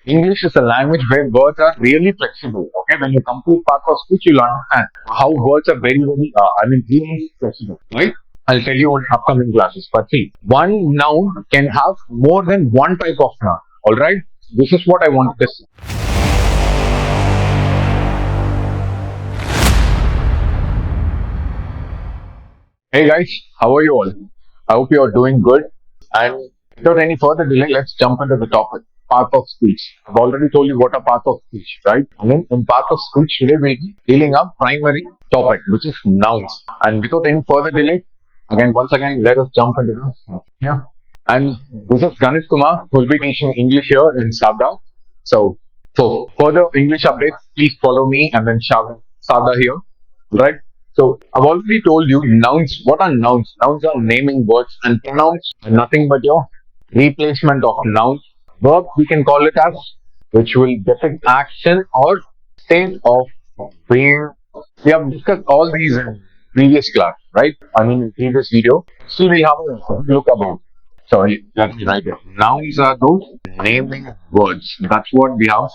English is a language where words are really flexible. Okay, when you complete part of speech, you'll understand how words are really flexible, right? I'll tell you in upcoming classes. But see, one noun can have more than one type of noun. All right, this is what I wanted to say. Hey guys, how are you all? I hope you are doing good. And without any further delay, let's jump into the topic. Path of speech. I've already told you what a path of speech, right? I mean, in path of speech, today we'll be dealing a primary topic, which is nouns. And without any further delay, once again, let us jump into this. Yeah. And this is Ganeeth Kumar, who will be teaching English here in SAVDA. So, for further English updates, please follow me and then SAVDA here, right? So I've already told you nouns. What are nouns? Nouns are naming words, and pronouns are nothing but your replacement of nouns. Verb we can call it as, which will depict action or state of being. We have discussed all these in previous class, right? I mean in previous video. So we have a look about. Sorry, that's right. Nouns are those naming words. That's what we have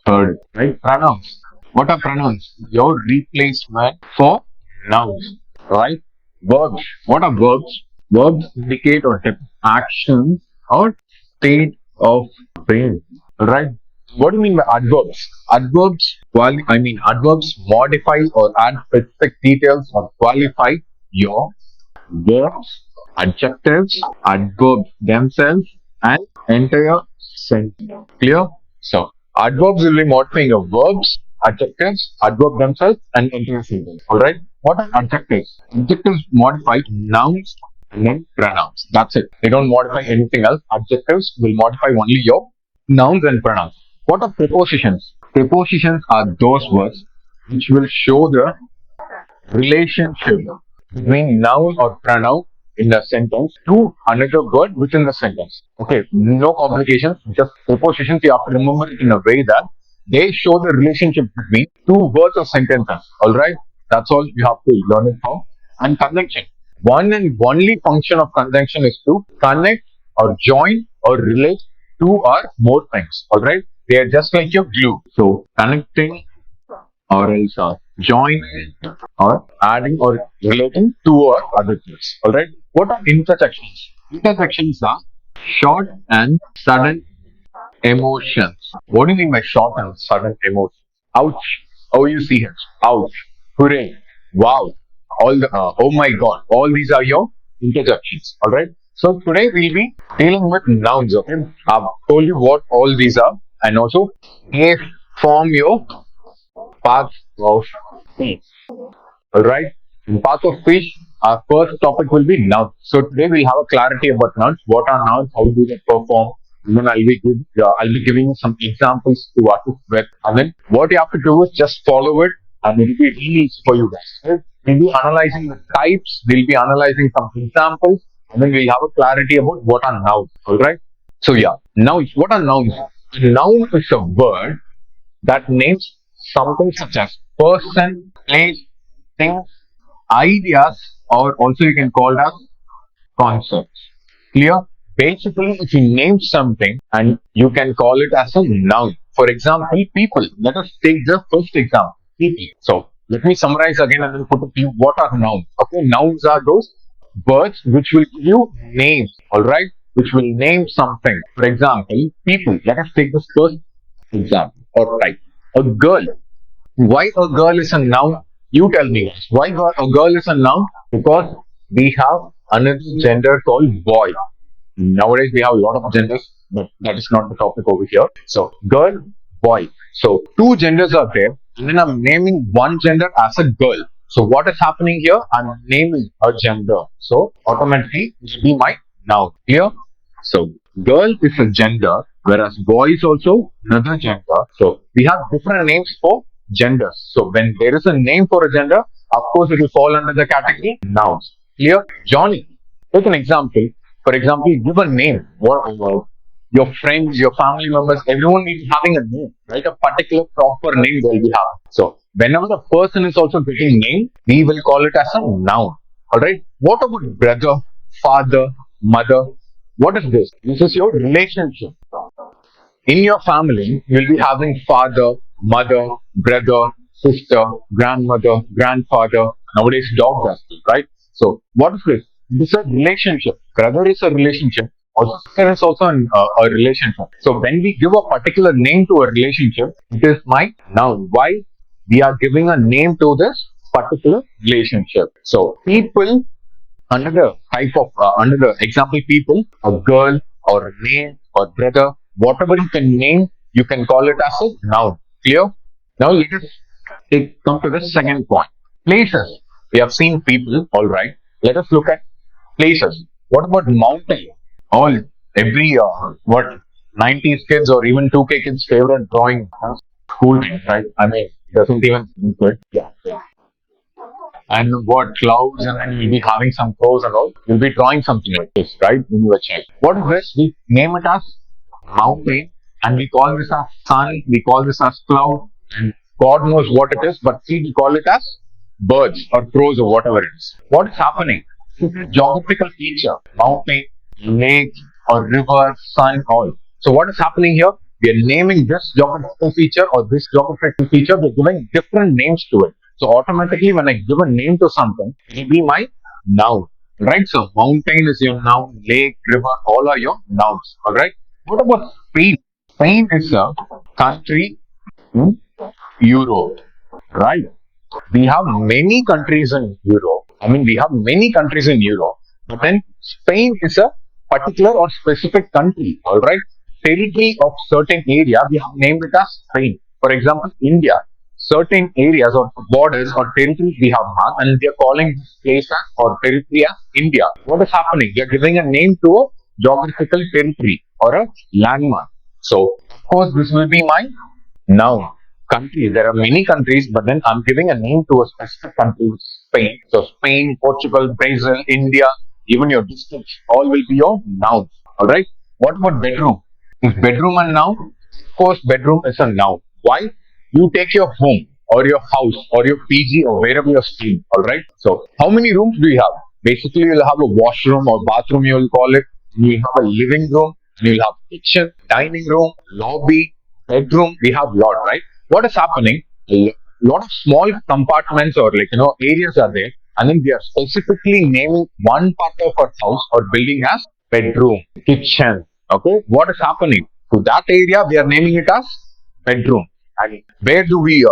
heard, right? Pronouns. What are pronouns? Your replacement for nouns, right? Verbs. What are verbs? Verbs indicate or depict actions or state of being, right? What do you mean by adverbs? Adverbs modify or add specific details or qualify your verbs, adjectives, adverbs themselves, and entire sentence. Clear? So, adverbs will be modifying your verbs, adjectives, adverb themselves, and entire sentence. Alright? What are adjectives? Adjectives modify nouns and then pronouns. That's it. They don't modify anything else. Adjectives will modify only your nouns and pronouns. What are prepositions? Prepositions are those words which will show the relationship between noun or pronoun in the sentence to another word within the sentence. Okay, no complications, just prepositions. You have to remember it in a way that they show the relationship between two words or sentences. Alright, that's all you have to learn it from. And conjunction. One and only function of conjunction is to connect or join or relate two or more things. Alright, they are just like your glue. So, connecting or else joining or adding or relating to or other things. Alright. What are intersections? Intersections are short and sudden emotions. What do you mean by short and sudden emotions? Ouch. OUCH. Ouch. Hooray. Wow. All the oh my god. All these are your intersections. Alright. So today we'll be dealing with nouns. Okay. I've told you what all these are, and also they form your path of speech. Alright, in path of speech, our first topic will be nouns. So today we'll have a clarity about nouns. What are nouns? How do they perform? And then I'll be giving you some examples to assist with. And then what you have to do is just follow it, and it will be really easy for you guys. We'll be analyzing the types. We'll be analyzing some examples, and then we'll have a clarity about what are nouns. Alright. So yeah, nouns. What are nouns? A noun is a word that names something such as person, place, things, ideas, or also you can call it as concepts. Clear? Basically, if you name something and you can call it as a noun. For example, people. Let us take the first example. People. So let me summarize again and then put it to you. What are nouns? Okay, nouns are those words which will give you names. Alright? Which will name something. For example, people. Let us take this first example or type. A girl. Why a girl is a noun? You tell me. Why a girl is a noun? Because we have another gender called boy. Nowadays we have a lot of genders, but that is not the topic over here. So girl, boy. So two genders are there, and then I'm naming one gender as a girl. So what is happening here? I'm naming a gender. So automatically it will be my noun. Clear? So girl is a gender, whereas boy is also another gender. So we have different names for genders. So when there is a name for a gender, of course it will fall under the category nouns. Clear? Johnny. Take an example. For example, give a name. Your friends, your family members, everyone will be having a name, right? A particular proper name they'll be having. So whenever the person is also getting named, we will call it as a noun. Alright? What about brother, father, mother? What is this? This is your relationship. In your family, you'll be having father, mother, brother, sister, grandmother, grandfather, nowadays dogs as well, right? So what is this? This is a relationship. Brother is a relationship. Also, sister is also a relationship. So when we give a particular name to a relationship, it is my noun. Why? We are giving a name to this particular relationship. So people under the type of under the example people, a girl or a name or brother, whatever you can name, you can call it as a noun. Clear? Now let us come to the second point. Places. We have seen people, all right. Let us look at places. What about mountain? All every what 90s kids or even 2K kids favorite drawing school, right? I mean, it doesn't even good. Yeah. And what clouds, and then you'll be having some crows and all. You'll be drawing something like this, right? When you were a child. What is this? We name it as mountain, and we call this as sun. We call this as cloud, and God knows what it is. But see, we call it as birds or crows or whatever it is. What is happening? This is a geographical feature: mountain, lake, or river, sun, all. So what is happening here? We are naming this geographical feature or this geographical feature. We're giving different names to it. So automatically, when I give a name to something, it will be my noun, right? So mountain is your noun, lake, river, all are your nouns, all right? What about Spain? Spain is a country in Europe, right? We have many countries in Europe. I mean, we have many countries in Europe, but then Spain is a particular or specific country, all right? Territory of certain area, we have named it as Spain. For example, India, certain areas or borders or territories we have marked, and we are calling this place as or territory as India. What is happening? We are giving a name to a geographical territory or a landmark. So, of course, this will be my noun. Countries. There are many countries, but then I'm giving a name to a specific country, Spain. So Spain, Portugal, Brazil, India, even your districts, all will be your nouns. All right. What about bedroom? Is bedroom a noun? Of course, bedroom is a noun. Why? You take your home or your house or your PG or wherever you're staying. All right. So how many rooms do you have? Basically, you'll have a washroom or bathroom. You'll call it. You'll have a living room. You'll have kitchen, dining room, lobby, bedroom. We have lot, right? What is happening? A lot of small compartments or areas are there, and then we are specifically naming one part of our house or building as bedroom, kitchen. Okay, what is happening to that area? We are naming it as bedroom. And where do we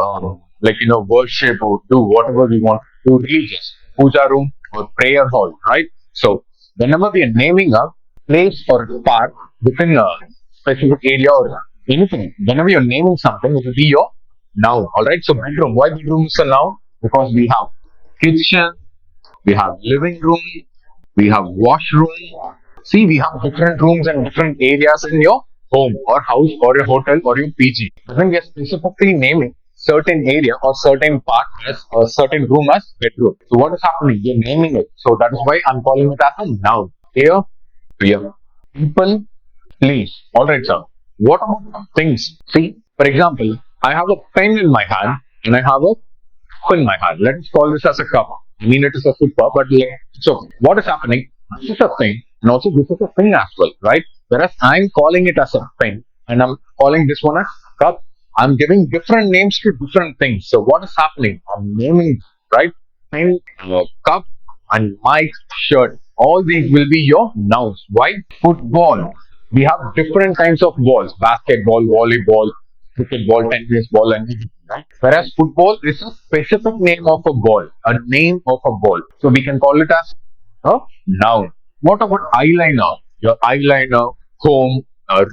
worship or do whatever we want to do? Religious puja room or prayer hall, right? So whenever we are naming a place or a part within a specific area or anything, whenever you're naming something, it will be your noun. All right. So bedroom. Why bedroom is a noun? Because we have kitchen, we have living room, we have washroom. See, we have different rooms and different areas in your home or house or your hotel or your PG. When we are specifically naming certain area or certain part as or certain room as bedroom. So what is happening? We're naming it. So that is why I'm calling it as a noun. Here, here. People, please. All right, sir. What about things? See, for example, I have a pen in my hand and I have a cup in my hand. Let us call this as a cup. I mean, it is a super, but so what is happening? This is a thing, and also this is a thing as well, right? Whereas I'm calling it as a pen and I'm calling this one as cup. I'm giving different names to different things. So what is happening? I'm naming, right? Pen, cup, and my shirt. All these will be your nouns. Why? Football. We have different kinds of balls: basketball, volleyball, cricket ball, tennis ball, and everything, right? Whereas football is a specific name of a ball, a name of a ball. So we can call it as a noun. What about eyeliner? Your eyeliner, comb,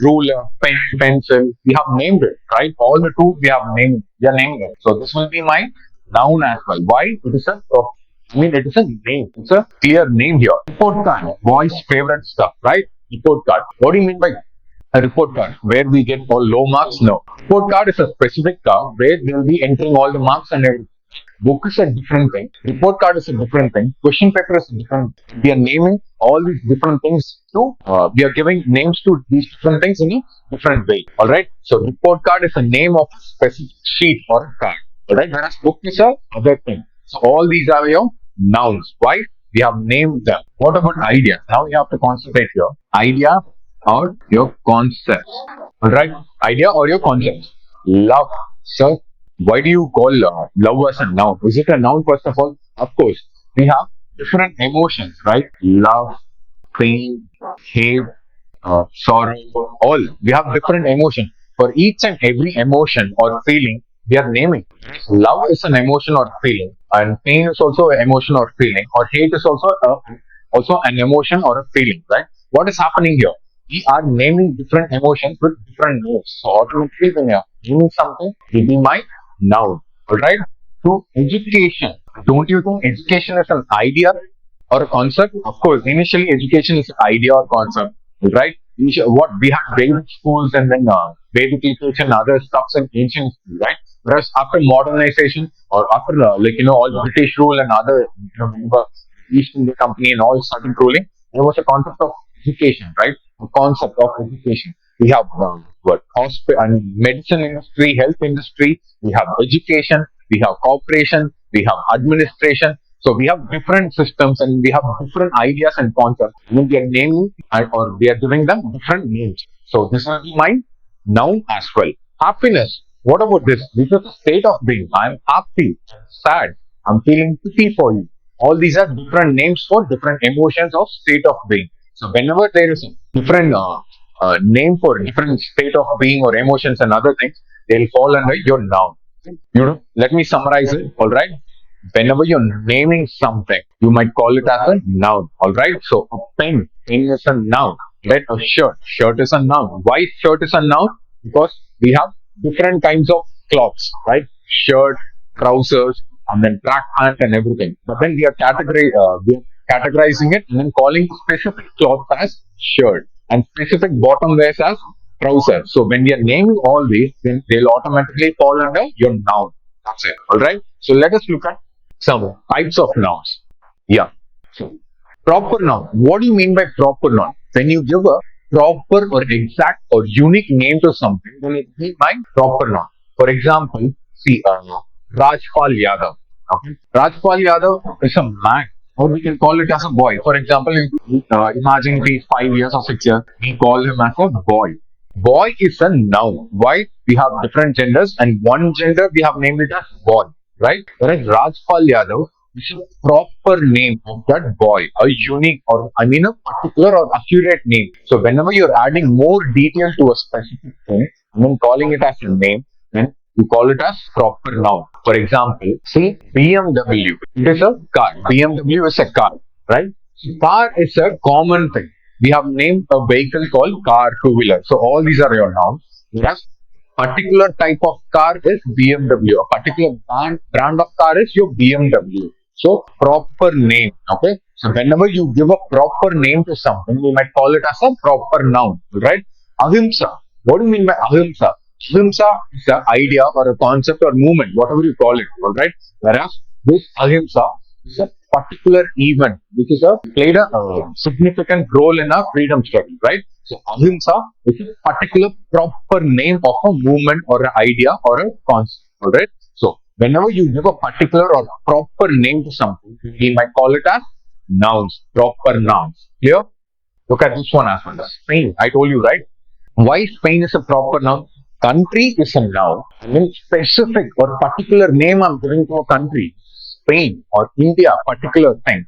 ruler, pen, pencil. We have named it, right? All the tools we have named. We are naming it. So this will be my noun as well. Why? It is it is a name. It's a clear name here. Report card, boys' favorite stuff, right? Report card. What do you mean by a report card? Where we get all low marks? No. Report card is a specific card where we will be entering all the marks and everything. Book is a different thing. Report card is a different thing. Question paper is a different. We are naming all these different things to. We are giving names to these different things in a different way. All right. So report card is a name of a specific sheet or a card. All right. Whereas book is a other thing. So all these are your nouns. Why? We have named them. What about idea? Now you have to concentrate here. Idea. or your concept. Alright, idea or your concept. Love. So, why do you call love as a noun? Is it a noun first of all? Of course, we have different emotions, right? Love, pain, hate, sorrow, all. We have different emotion. For each and every emotion or feeling, we are naming. Love is an emotion or feeling, and pain is also an emotion or feeling, or hate is also an emotion or a feeling, right? What is happening here? We are naming different emotions with different names. So automatically, when you are naming something, it will be my noun. All right. So education. Don't you think education is an idea or a concept? Of course, initially education is an idea or concept, right? What we had Vedic schools and then Vedic literature and other stuffs in ancient school, right? Whereas after modernization or after all British rule and other remember East India Company and all started ruling, there was a concept of education, right? A concept of education. We have what hospital and medicine industry, health industry. We have education. We have corporation. We have administration. So we have different systems and we have different ideas and concepts. And we are naming or we are giving them different names. So this will be my noun as well. Happiness. What about this? This is a state of being. I'm happy, sad. I'm feeling pity for you. All these are different names for different emotions of state of being. So whenever there is a different name for different state of being or emotions and other things, they'll fall under your noun. Let me summarize it. All right. Whenever you're naming something, you might call it as a noun. All right. So a pen is a noun. Right. A shirt is a noun. Why shirt is a noun? Because we have different kinds of clothes, right? Shirt, trousers, and then track pant and everything. But then we are categorizing it and then calling specific cloth as shirt and specific bottom wears as trouser. So when we are naming all these, then they'll automatically fall under your noun. That's it. All right. So let us look at some types of nouns. Yeah. So proper noun. What do you mean by proper noun? When you give a proper or exact or unique name to something, then it is by proper noun. For example, see Rajpal Yadav. Okay. Rajpal Yadav is a man, or we can call it as a boy. For example, imagine he's 5 years or 6 years, we call him as a boy. Boy is a noun. Why? We have different genders, and one gender we have named it as boy, right? Whereas Rajpal Yadav is a proper name of that boy, a unique or I mean a particular or accurate name. So whenever you're adding more detail to a specific thing and then calling it as a name, then you call it as proper noun. For example, see BMW. It is a car. BMW is a car, right? Car is a common thing. We have named a vehicle called car, two-wheeler. So all these are your nouns. Whereas particular type of car is BMW. A particular brand of car is your BMW. So proper name. Okay. So whenever you give a proper name to something, we might call it as a proper noun. Right? Ahimsa. What do you mean by ahimsa? Ahimsa is an idea or a concept or movement, whatever you call it. All right. Whereas this ahimsa is a particular event which is played a significant role in our freedom struggle, right? So ahimsa is a particular proper name of a movement or an idea or a concept, all right? So whenever you give a particular or proper name to something, we might call it as nouns, proper nouns. Clear? Look at this one as well. Spain, I told you, right? Why Spain is a proper noun? Country is a noun. And then specific or particular name I'm giving to a country, Spain or India, particular thing.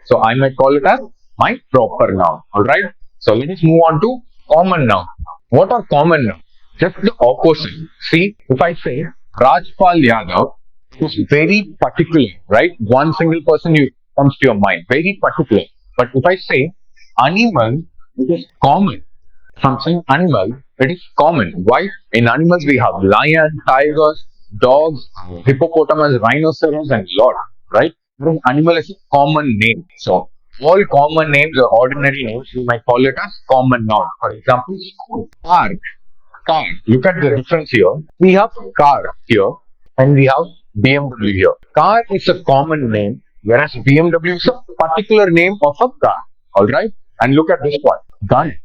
So I might call it as my proper noun. Alright. So let us move on to common noun. What are common nouns? Just the opposite. See, if I say Rajpal Yadav is very particular, right? One single person you comes to your mind, very particular. But if I say animal, it is common. Something animal, it is common. Why? In animals we have lion, tigers, dogs, hippopotamus, rhinoceros, and lot. Right? Whereas animal is a common name. So all common names or ordinary names we might call it as common noun. For example, school, park, car. Look at the difference here. We have car here and we have BMW here. Car is a common name, whereas BMW is a particular name of a car. All right. And look at this one, gun.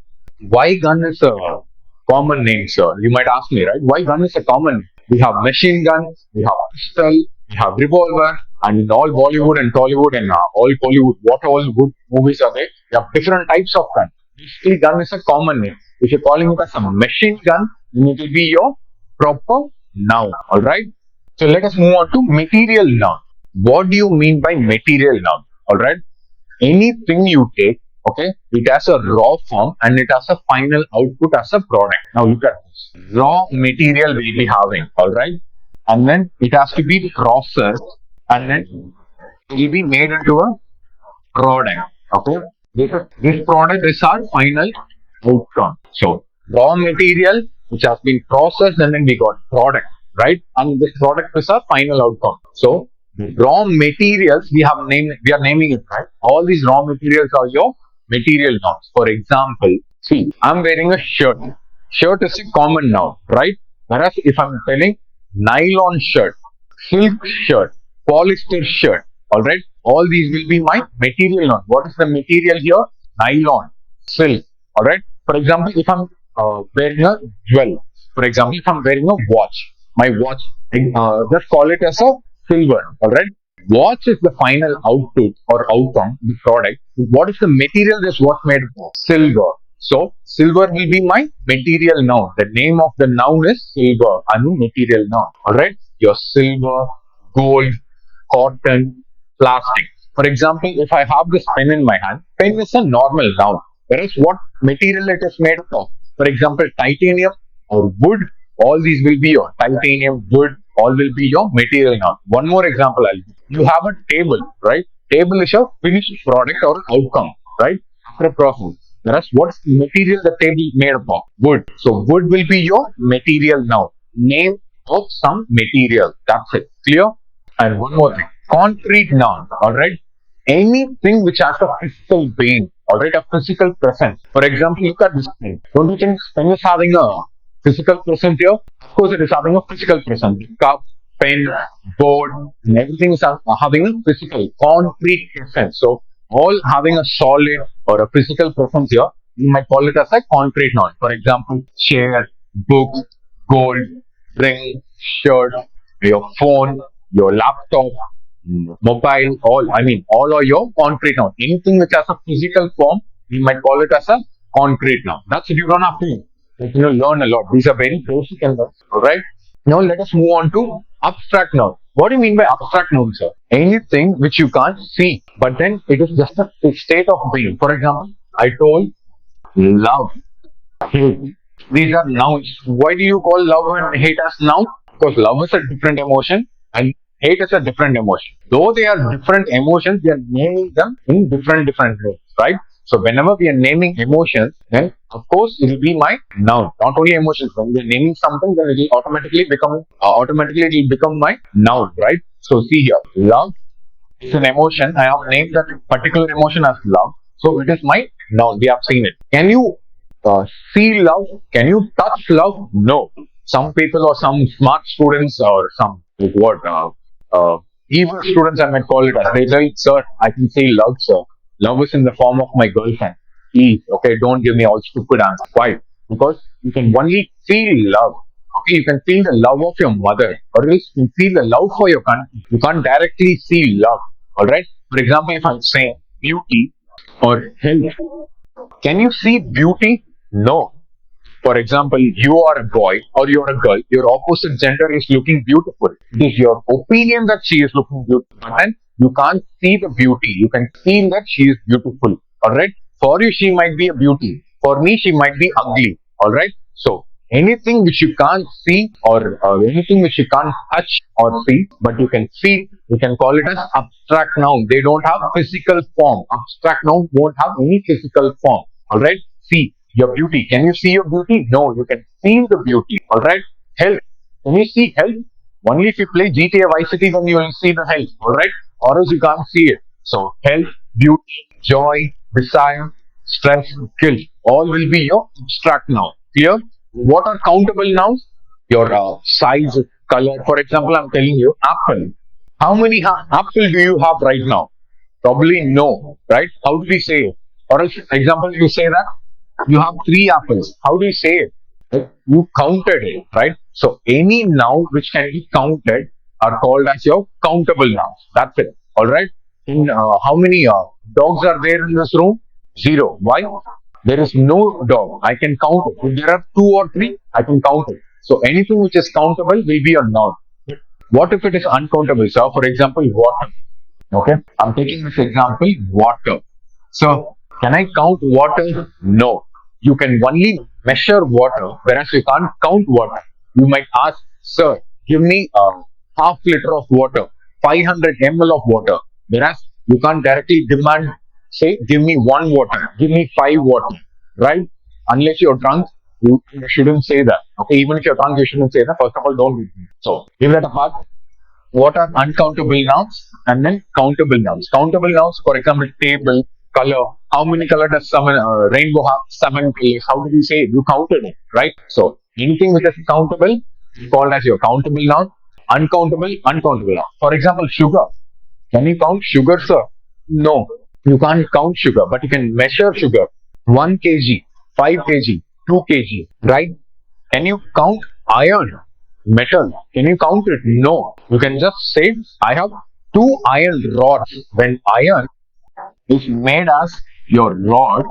Why gun is a common name, sir? You might ask me, right? Why gun is a common? We have machine gun, we have pistol, we have revolver, and in all Bollywood and Tollywood and all Bollywood, what all good movies are there? We have different types of gun, Pistol gun is a common name. If you're calling it as a machine gun, then it will be your proper noun. Alright? So let us move on to material noun. What do you mean by material noun? Alright? Anything you take, okay, it has a raw form and it has a final output as a product. Now look at this. Raw material we'll be having, alright? And then it has to be processed and then it will be made into a product. Okay, this product is our final outcome. So raw material which has been processed and then we got product, right? And this product is our final outcome. So raw materials we are naming it, right? All these raw materials are your material nouns. For example, see, I'm wearing a shirt. Shirt is a common noun, right? Whereas if I'm telling nylon shirt, silk shirt, polyester shirt, all right, all these will be my material noun. What is the material here? Nylon, silk, all right. For example, if I'm wearing a jewel, for example, if I'm wearing a watch, my watch, just call it as a silver, all right. Watch is the final output or outcome, the product. What is the material this watch made of? Silver. So silver will be my material noun. The name of the noun is silver. I mean material noun. Alright. Your silver, gold, cotton, plastic. For example, if I have this pen in my hand, pen is a normal noun. Whereas what material it is made of? For example, titanium or wood, all these will be your titanium, wood, all will be your material noun. One more example I'll give. You have a table, right? Table is a finished product or outcome, right? After a process. Whereas what's the material the table is made up of? Wood. So wood will be your material noun. Name of some material. That's it. Clear? And one more thing. Concrete noun. Alright. Anything which has a physical being. Alright, a physical presence. For example, look at this pen. Don't you think this pen is having a physical presence here? Of course, it is having a physical presence. Cup, pen, board, and everything is having a physical, concrete presence. So, all having a solid or a physical presence here, you might call it as a concrete noun. For example, chair, book, gold, ring, shirt, your phone, your laptop, mobile, all are your concrete noun. Anything which has a physical form, we might call it as a concrete noun. That's it. You don't have to learn a lot. These are very basic and all right. Now let us move on to abstract noun. What do you mean by abstract noun, sir? Anything which you can't see, but then it is just a state of being. For example, I told love, hate. These are nouns. Why do you call love and hate as noun? Because love is a different emotion and hate is a different emotion. Though they are different emotions, we are naming them in different ways, right? So whenever we are naming emotions, then of course it will be my noun. Not only emotions. When we are naming something, then it will automatically it will become my noun, right? So see here, love is an emotion. I have named that particular emotion as love. So it is my noun. We have seen it. Can you see love? Can you touch love? No. Some people or some smart students or some evil students, I might call it as, they say, sir, I can see love, sir. Love is in the form of my girlfriend. Please, okay, don't give me all stupid answers. Why? Because you can only feel love. Okay, you can feel the love of your mother, or else you can feel the love for your country. You can't directly see love. Alright? For example, if I'm saying beauty or health, can you see beauty? No. For example, you are a boy or you are a girl, your opposite gender is looking beautiful. It is your opinion that she is looking beautiful. And you can't see the beauty. You can feel that she is beautiful. Alright? For you, she might be a beauty. For me, she might be ugly. Alright? So, anything which you can't see or anything which you can't touch or see, but you can feel, you can call it as abstract noun. They don't have physical form. Abstract noun won't have any physical form. Alright? See your beauty. Can you see your beauty? No, you can feel the beauty. Alright? Health. Can you see health? Only if you play GTA Vice City, then you will see the health. Alright? Or else you can't see it. So, health, beauty, joy, desire, stress, guilt, all will be your abstract noun. Clear? What are countable nouns? Your size, color. For example, I'm telling you, apple. How many apple do you have right now? Probably no, right? How do we say it? Or else, example, you say that you have 3 apples. How do you say it? Right? You counted it, right? So any noun which can be counted are called as your countable nouns. That's it. All right. In how many dogs are there in this room? 0. Why? There is no dog. I can count it. If there are two or three, I can count it. So anything which is countable will be a noun. What if it is uncountable? So, for example, water. Okay, I'm taking this example, water. So, can I count water? No. You can only measure water, whereas you can't count water. You might ask, sir, give me a half liter of water, 500 ml of water, whereas you can't directly demand, say, give me one water, give me five water, right? Unless you're drunk, you shouldn't say that. Okay, even if you're drunk, you shouldn't say that. First of all, don't do it. So, leave that apart. What are uncountable nouns and then countable nouns? Countable nouns, for example, table, color. How many color does rainbow have? Seven colors. How do we say it? You counted it, right? So anything which is countable is called as your countable noun. Uncountable, uncountable noun. For example, sugar. Can you count sugar, sir? No, you can't count sugar, but you can measure sugar. 1 kg, 5 kg, 2 kg, right? Can you count iron, metal? Can you count it? No. You can just say, I have two iron rods. When iron is made as your rod,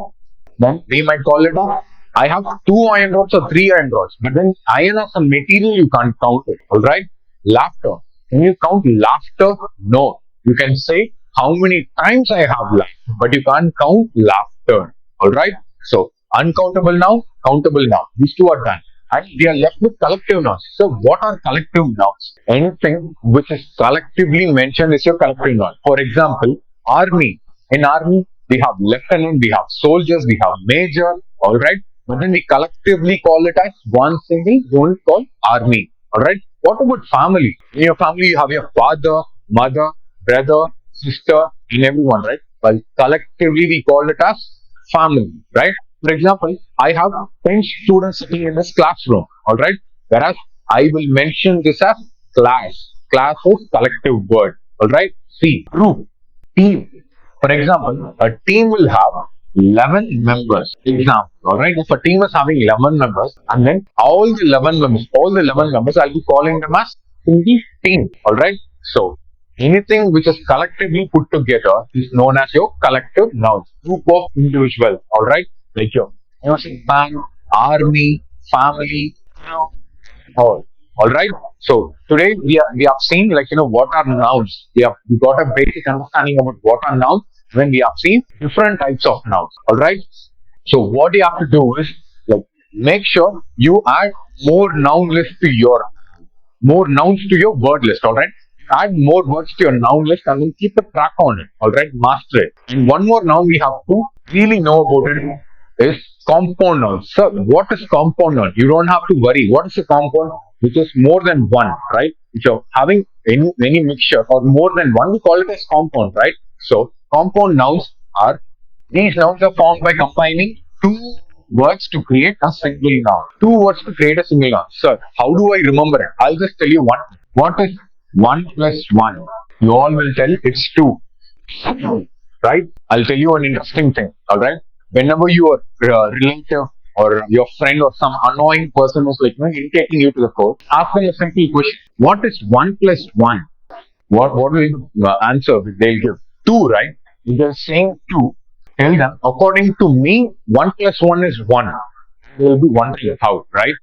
then we might call it a, I have two iron rods or three iron rods. But then iron as a material, you can't count it. Alright? Laughter. Can you count laughter? No. You can say how many times I have laughed, but you can't count laughter. Alright? So uncountable noun, countable noun. These two are done. And we are left with collective nouns. So what are collective nouns? Anything which is collectively mentioned is your collective noun. For example, army. In army, we have lieutenant, we have soldiers, we have major, alright? But then we collectively call it as one single unit called army, alright? What about family? In your family, you have your father, mother, brother, sister, and everyone, right? But collectively, we call it as family, right? For example, I have 10 students sitting in this classroom, alright? Whereas I will mention this as class. Class is collective word, alright? See, group, team. For example, a team will have 11 members. Example, alright? If a team is having 11 members, and then all the 11 members, I'll be calling them as the team, alright? So, anything which is collectively put together is known as your collective noun. Group of individuals, alright? Like your music band, army, family, all right. So today we have seen, like, what are nouns. We got a basic understanding about what are nouns. When we have seen different types of nouns. All right. So what you have to do is, like, make sure you add more noun list to your more nouns to your word list. All right. Add more words to your noun list and then keep a track on it. All right. Master it. And one more noun we have to really know about it is compound noun. So what is compound noun? You don't have to worry. What is a compound? Which is more than one, right? If you're having any mixture or more than one, we call it as compound, right? So compound nouns are, these nouns are formed by combining two words to create a single noun. Two words to create a single noun. Sir, how do I remember it? I'll just tell you one. What is 1 plus 1? You all will tell it's 2. Right? I'll tell you an interesting thing. Alright? Whenever your relative or your friend or some annoying person is, like, irritating you to the core, ask them a simple question. What is 1 plus 1? What will you answer? They'll give 2, right? If they're saying 2, tell them, according to me, 1 plus 1 is 1. They'll be wondering how, right?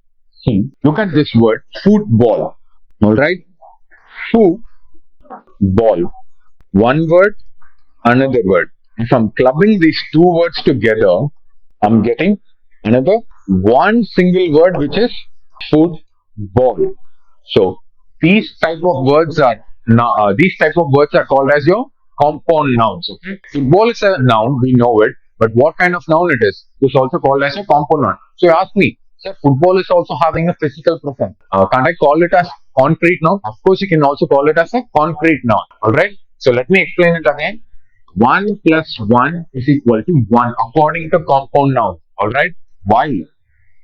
See, look at this word, football. Alright? Football. One word, another word. If I'm clubbing these two words together, I'm getting another one single word, which is football. So these type of words are called as your compound nouns. Okay? Football is a noun, we know it, but what kind of noun it is? It's also called as a compound noun. So you ask me, sir, football is also having a physical presence. Can't I call it as concrete noun? Of course, you can also call it as a concrete noun. Alright? So let me explain it again. 1 plus 1 is equal to 1 according to compound noun. Alright? While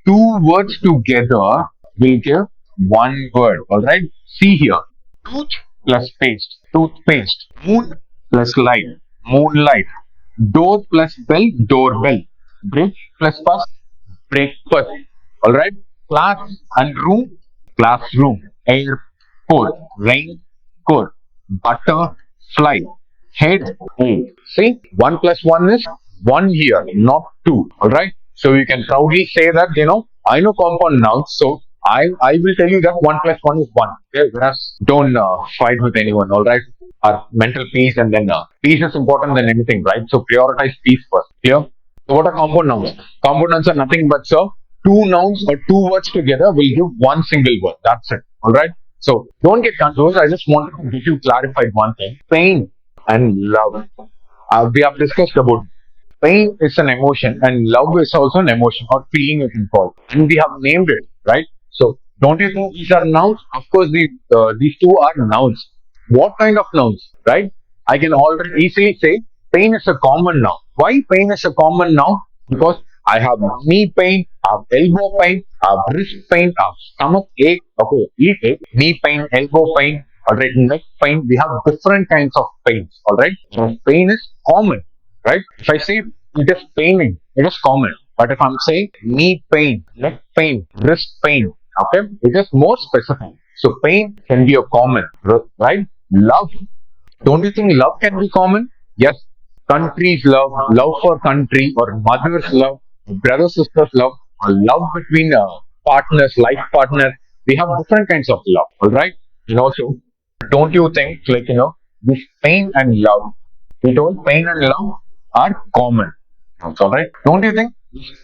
two words together will give one word. Alright? See here. Tooth plus paste. Toothpaste. Moon plus light. Moonlight. Door plus bell. Doorbell. Bridge plus bus. Breakfast. Alright? Class and room. Classroom. Airport. Raincoat. Butterfly. Head. See, 1 plus 1 is one here, not two. All right. So you can proudly say that I know compound nouns, so I will tell you that 1 plus 1 is 1. Okay? Whereas don't fight with anyone. All right. Our mental peace, and then peace is important than anything, right? So prioritize peace first. Clear? So what are compound nouns? Compound nouns are nothing but two nouns or two words together will give one single word. That's it. All right. So don't get confused. I just wanted to get you clarified one thing. Pain and love. We have discussed about pain is an emotion and love is also an emotion or feeling you can call. And we have named it, right? So don't you think these are nouns? Of course, these two are nouns. What kind of nouns, right? I can already easily say pain is a common noun. Why pain is a common noun? Because I have knee pain, I have elbow pain, I have wrist pain, I have stomach ache, okay, leg ache, knee pain, elbow pain, alright, neck pain. We have different kinds of pains, alright. Pain is common, right? If I say it is paining, it is common. But if I'm saying knee pain, neck pain, wrist pain, okay, it is more specific. So pain can be a common, right? Love. Don't you think love can be common? Yes. Country's love, love for country, or mother's love, brother sister's love, or love between partners, life partners. We have different kinds of love, all right? And also, don't you think this pain and love, we told pain and love are common. All right. Don't you think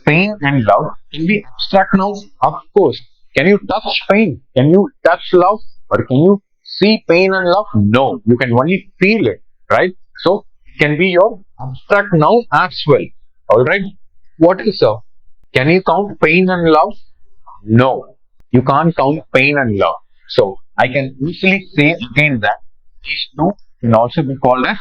pain and love can be abstract nouns? Of course. Can you touch pain? Can you touch love? Or can you see pain and love? No. You can only feel it, right? So it can be your abstract noun as well. All right. What is can you count pain and love? No. You can't count pain and love. So I can easily say again that these two can also be called as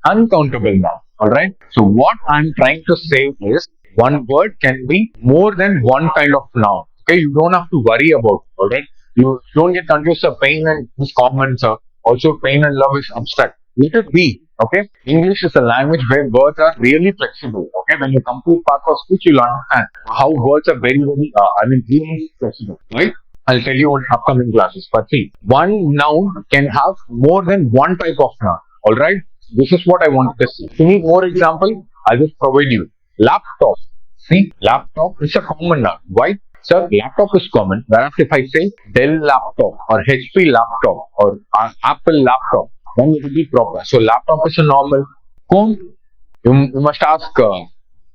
uncountable noun. Alright. So what I'm trying to say is one word can be more than one kind of noun. Okay, you don't have to worry about it. Alright. You don't get confused. Pain and is common, sir. Also pain and love is abstract. Let it be. Okay. English is a language where words are really flexible. Okay. When you complete part of speech, you'll understand how words are very, really flexible. Right? I'll tell you in upcoming classes. But see, one noun can have more than one type of noun. Alright? This is what I wanted to see. If you need more example, I'll just provide you. Laptop. See, laptop is a common noun. Why? Sir, laptop is common. Whereas if I say Dell laptop or HP laptop or Apple laptop, then it will be proper. So laptop is a normal. Comb, you must ask, all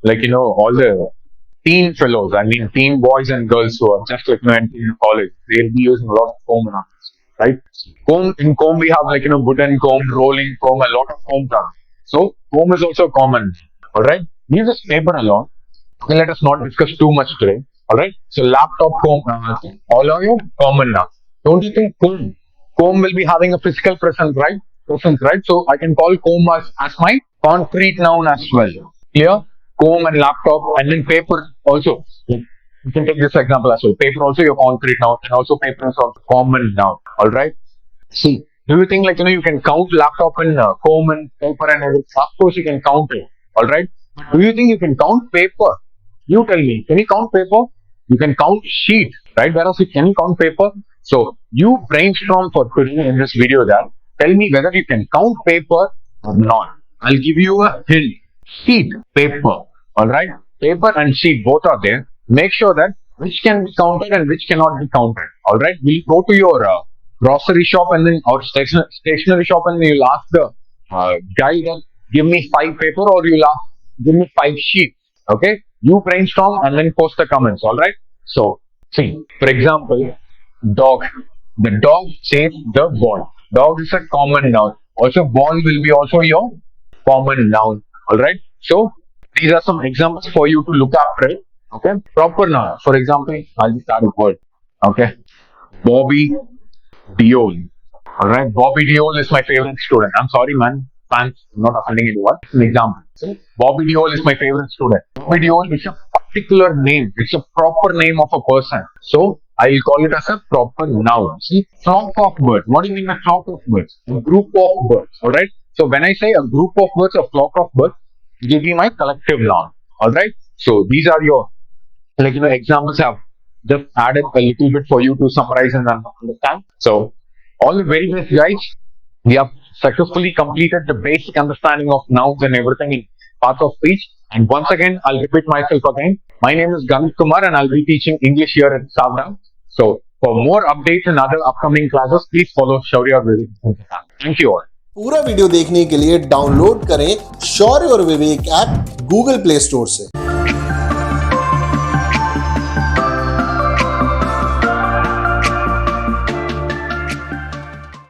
the teen fellows, teen boys and girls who are just in college, they'll be using a lot of comb and right? In comb we have wooden comb, rolling comb, a lot of comb terms. So comb is also common. Alright? Leave this paper alone. Okay, let us not discuss too much today. Alright? So laptop, comb, all of you common now. Don't you think comb? Comb will be having a physical presence, right? So I can call comb as my concrete noun as well. Clear? Comb and laptop, and then paper also. You can take this example as well. Paper also your concrete noun, and also paper is also common noun. All right. See, do you think you can count laptop and comb and paper and everything? Of course you can count it. All right. Do you think you can count paper? You tell me. Can you count paper? You can count sheet, right? Whereas you can count paper. So you brainstorm for today in this video. That tell me whether you can count paper or not. I'll give you a hint. Sheet, paper. All right. Paper and sheet both are there. Make sure that which can be counted and which cannot be counted. All right. We'll go to your grocery shop and then or stationery shop and you'll ask the guy that give me 5 paper or you'll ask give me 5 sheets. Okay. You brainstorm and then post the comments. All right. So see, for example, dog. The dog chased the ball. Dog is a common noun. Also, ball will be also your common noun. All right. So these are some examples for you to look after it. Okay. Proper noun. For example, I'll just start a word. Okay. Bobby Deol. Alright. Bobby Deol is my favorite student. I'm sorry, man. Fans, I'm not offending anyone. It's an example. So, Bobby Deol is my favorite student. Bobby Deol is a particular name. It's a proper name of a person. So, I'll call it as a proper noun. See, flock of birds. What do you mean by flock of birds? A group of birds. Alright. So, when I say a group of birds, a flock of birds, give me my collective noun. Alright. So, these are your examples have just added a little bit for you to summarize and understand. So, all the very best, guys. We have successfully completed the basic understanding of nouns and everything in parts of speech. And once again, I'll repeat myself again. My name is Ganeeth Kumar and I'll be teaching English here at SAVDA. So for more updates and other upcoming classes, please follow Shaurya Vivek. Thank you all. पूरा video देखने के लिए download करें शौर्य और विवेक app Google play store से।